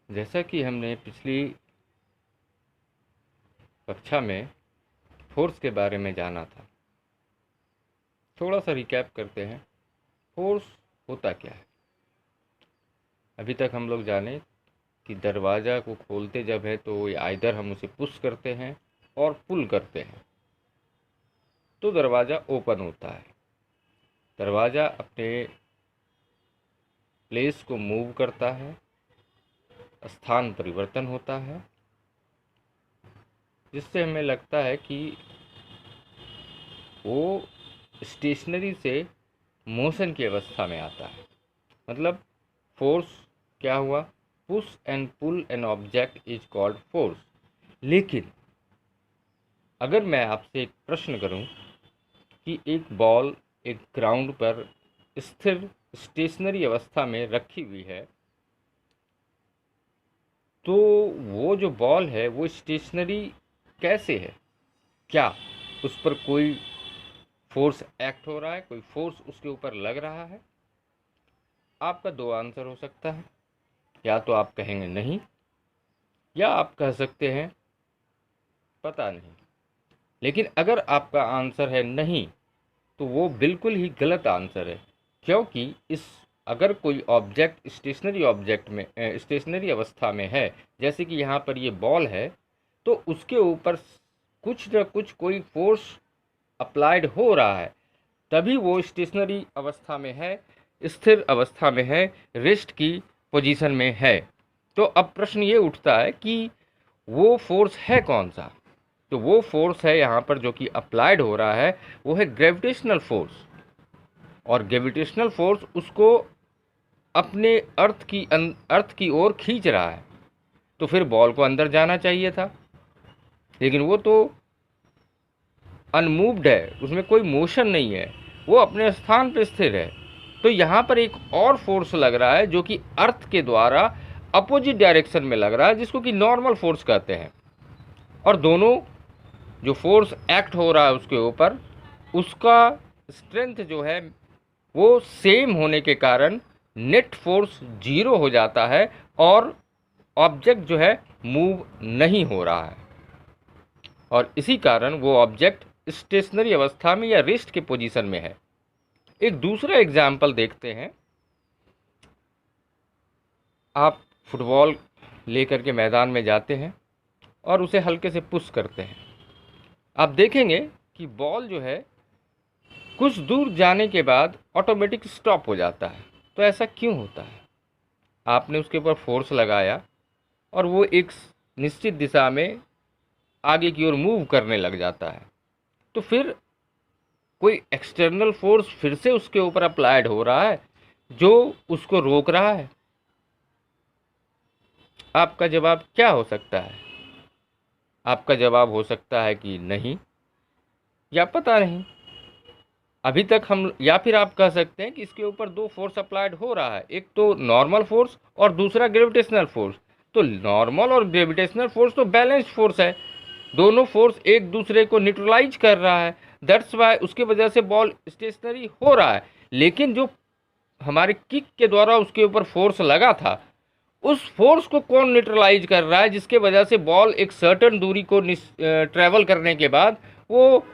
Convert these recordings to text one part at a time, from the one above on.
जैसा कि हमने पिछली कक्षा में फोर्स के बारे में जाना था, थोड़ा सा रिकैप करते हैं। फोर्स होता क्या है? अभी तक हम लोग जाने कि दरवाज़ा को खोलते जब है तो आइदर हम उसे पुश करते हैं और पुल करते हैं तो दरवाज़ा ओपन होता है। दरवाज़ा अपने प्लेस को मूव करता है, स्थान परिवर्तन होता है, जिससे हमें लगता है कि वो स्टेशनरी से मोशन की अवस्था में आता है। मतलब फोर्स क्या हुआ? Push and pull an object is called force. लेकिन अगर मैं आपसे एक प्रश्न करूं कि एक बॉल एक ग्राउंड पर स्थिर स्टेशनरी अवस्था में रखी हुई है, तो वो जो बॉल है वो स्टेशनरी कैसे है? क्या उस पर कोई फोर्स एक्ट हो रहा है, कोई फोर्स उसके ऊपर लग रहा है? आपका दो आंसर हो सकता है। या तो आप कहेंगे नहीं, या आप कह सकते हैं पता नहीं। लेकिन अगर आपका आंसर है नहीं, तो वो बिल्कुल ही गलत आंसर है। क्योंकि इस अगर कोई ऑब्जेक्ट स्टेशनरी ऑब्जेक्ट में स्टेशनरी अवस्था में है, जैसे कि यहाँ पर ये बॉल है, तो उसके ऊपर कुछ न कुछ कोई फोर्स अप्लाइड हो रहा है, तभी वो स्टेशनरी अवस्था में है, स्थिर अवस्था में है, रेस्ट की पोजीशन में है। तो अब प्रश्न ये उठता है कि वो फोर्स है कौन सा? तो वो फोर्स है यहाँ पर जो कि अप्लाइड हो रहा है, वो है ग्रेविटेशनल फोर्स। और ग्रेविटेशनल फोर्स उसको अपने अर्थ की ओर खींच रहा है। तो फिर बॉल को अंदर जाना चाहिए था, लेकिन वो तो अनमूव्ड है, उसमें कोई मोशन नहीं है, वो अपने स्थान पर स्थिर है। तो यहाँ पर एक और फोर्स लग रहा है जो कि अर्थ के द्वारा अपोजिट डायरेक्शन में लग रहा है, जिसको कि नॉर्मल फोर्स कहते हैं। और दोनों जो फोर्स एक्ट हो रहा है उसके ऊपर, उसका स्ट्रेंथ जो है वो सेम होने के कारण नेट फोर्स 0 हो जाता है और ऑब्जेक्ट जो है मूव नहीं हो रहा है। और इसी कारण वो ऑब्जेक्ट स्टेशनरी अवस्था में या रेस्ट के पोजीशन में है। एक दूसरा एग्जाम्पल देखते हैं। आप फुटबॉल लेकर के मैदान में जाते हैं और उसे हल्के से पुश करते हैं। आप देखेंगे कि बॉल जो है कुछ दूर जाने के बाद ऑटोमेटिक स्टॉप हो जाता है। तो ऐसा क्यों होता है? आपने उसके ऊपर फोर्स लगाया और वो एक निश्चित दिशा में आगे की ओर मूव करने लग जाता है। तो फिर कोई एक्सटर्नल फोर्स फिर से उसके ऊपर अप्लाइड हो रहा है जो उसको रोक रहा है। आपका जवाब क्या हो सकता है? आपका जवाब हो सकता है कि नहीं, या पता नहीं। अभी तक हम, या फिर आप कह सकते हैं कि इसके ऊपर दो फोर्स अप्लाइड हो रहा है, एक तो नॉर्मल फोर्स और दूसरा ग्रेविटेशनल फोर्स। तो नॉर्मल और ग्रेविटेशनल फोर्स तो बैलेंस्ड फोर्स है, दोनों फोर्स एक दूसरे को न्यूट्रलाइज कर रहा है। दैट्स वाई उसकी वजह से बॉल स्टेशनरी हो रहा है। लेकिन जो हमारे किक के द्वारा उसके ऊपर फोर्स लगा था, उस फोर्स को कौन न्यूट्रलाइज कर रहा है, जिसके वजह से बॉल एक सर्टेन दूरी को ट्रैवल करने के बाद वो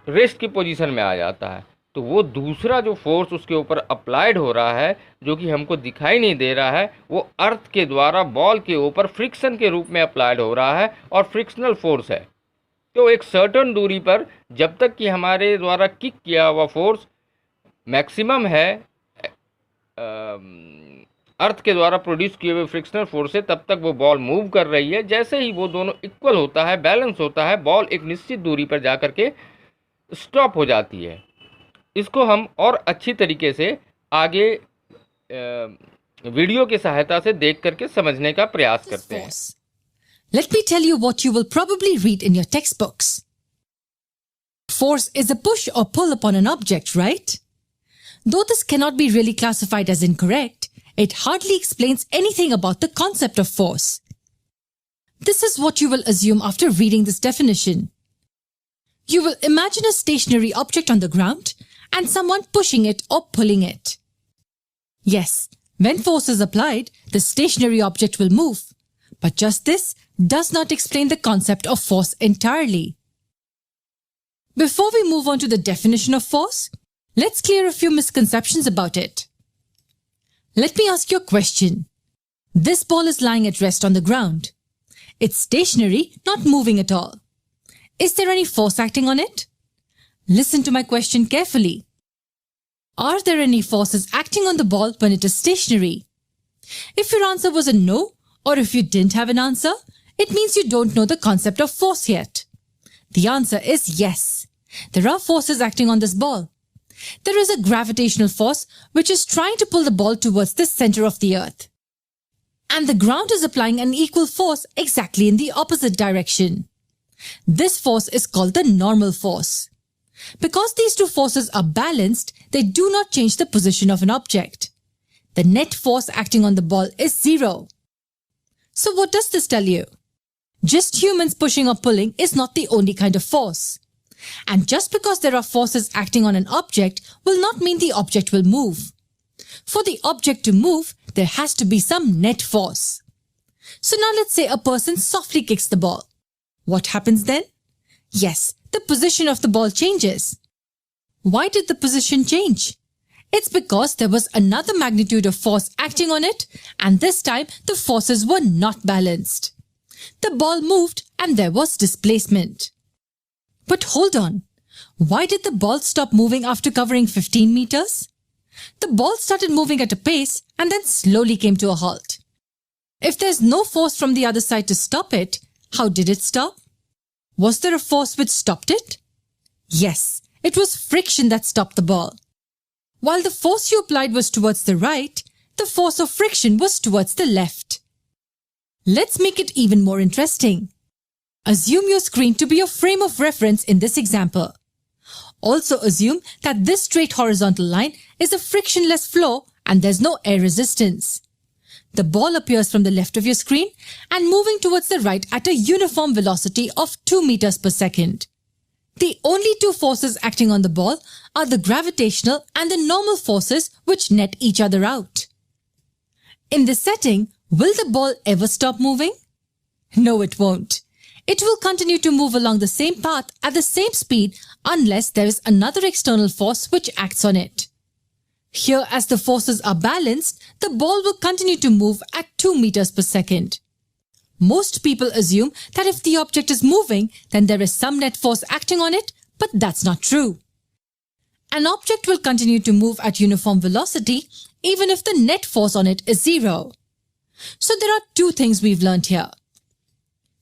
रेस्ट की पोजीशन में आ जाता है। तो वो दूसरा जो फोर्स उसके ऊपर अप्लाइड हो रहा है, जो कि हमको दिखाई नहीं दे रहा है, वो अर्थ के द्वारा बॉल के ऊपर फ्रिक्शन के रूप में अप्लाइड हो रहा है और फ्रिक्शनल फोर्स है। तो एक सर्टेन दूरी पर जब तक कि हमारे द्वारा किक किया हुआ फोर्स मैक्सिमम है अर्थ के द्वारा प्रोड्यूस किए हुए फ्रिक्शनल फोर्स से, तब तक वो बॉल मूव कर रही है। जैसे ही वो दोनों इक्वल होता है, बैलेंस होता है, बॉल एक निश्चित दूरी पर जा करके स्टॉप हो जाती है। इसको हम और अच्छी तरीके से आगे वीडियो की सहायता से देख करके समझने का प्रयास करते हैं। Let me tell you what you will probably read in your textbooks. Force is a push or pull upon an object, right? Though this cannot be really classified as incorrect, it hardly explains anything about the concept of force. This is what you will assume after reading this definition. You will imagine a stationary object on the ground and someone pushing it or pulling it. Yes, When force is applied, the stationary object will move. But just this does not explain the concept of force entirely. Before we move on to the definition of force, let's clear a few misconceptions about it. Let me ask you a question. This ball is lying at rest on the ground. It's stationary, not moving at all. Is there any force acting on it? Listen to my question carefully. Are there any forces acting on the ball when it is stationary? If your answer was a no, or if you didn't have an answer, it means you don't know the concept of force yet. The answer is yes. There are forces acting on this ball. There is a gravitational force which is trying to pull the ball towards the center of the earth. And the ground is applying an equal force exactly in the opposite direction. This force is called the normal force. Because these two forces are balanced, they do not change the position of an object. The net force acting on the ball is zero. So what does this tell you? Just humans pushing or pulling is not the only kind of force. And just because there are forces acting on an object will not mean the object will move. For the object to move, there has to be some net force. So now let's say a person softly kicks the ball. What happens then? Yes, the position of the ball changes. Why did the position change? It's because there was another magnitude of force acting on it, and this time the forces were not balanced. The ball moved and there was displacement. But hold on, why did the ball stop moving after covering 15 meters? The ball started moving at a pace and then slowly came to a halt. If there's no force from the other side to stop it, how did it stop? Was there a force which stopped it? Yes, it was friction that stopped the ball. While the force you applied was towards the right, the force of friction was towards the left. Let's make it even more interesting. Assume your screen to be your frame of reference in this example. Also assume that this straight horizontal line is a frictionless flow and there's no air resistance. The ball appears from the left of your screen and moving towards the right at a uniform velocity of 2 meters per second. The only two forces acting on the ball are the gravitational and the normal forces which net each other out. In this setting, will the ball ever stop moving? No, it won't. It will continue to move along the same path at the same speed unless there is another external force which acts on it. Here, as the forces are balanced, the ball will continue to move at 2 meters per second. Most people assume that if the object is moving, then there is some net force acting on it, but that's not true. An object will continue to move at uniform velocity even if the net force on it is zero. So there are two things we've learned here.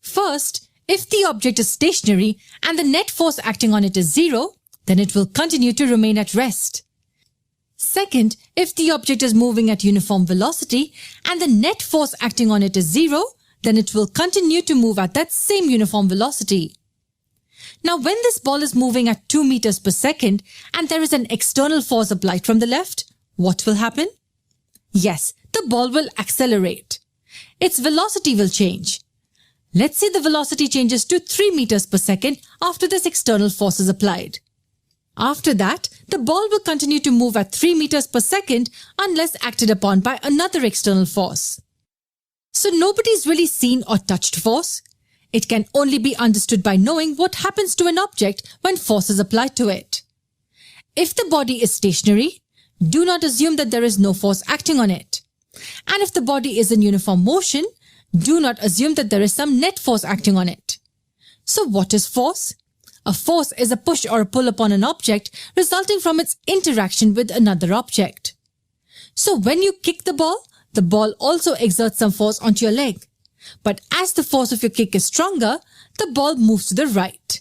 First, if the object is stationary and the net force acting on it is zero, then it will continue to remain at rest. Second, if the object is moving at uniform velocity and the net force acting on it is zero, then it will continue to move at that same uniform velocity. Now, when this ball is moving at 2 meters per second and there is an external force applied from the left, what will happen? Yes, the ball will accelerate. Its velocity will change. Let's say the velocity changes to 3 meters per second after this external force is applied. After that, the ball will continue to move at 3 meters per second unless acted upon by another external force. So nobody's really seen or touched force. It can only be understood by knowing what happens to an object when force is applied to it. If the body is stationary, do not assume that there is no force acting on it. And if the body is in uniform motion, do not assume that there is some net force acting on it. So what is force? A force is a push or a pull upon an object resulting from its interaction with another object. So when you kick the ball also exerts some force onto your leg. But as the force of your kick is stronger, the ball moves to the right.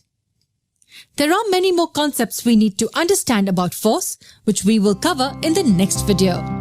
There are many more concepts we need to understand about force, which we will cover in the next video.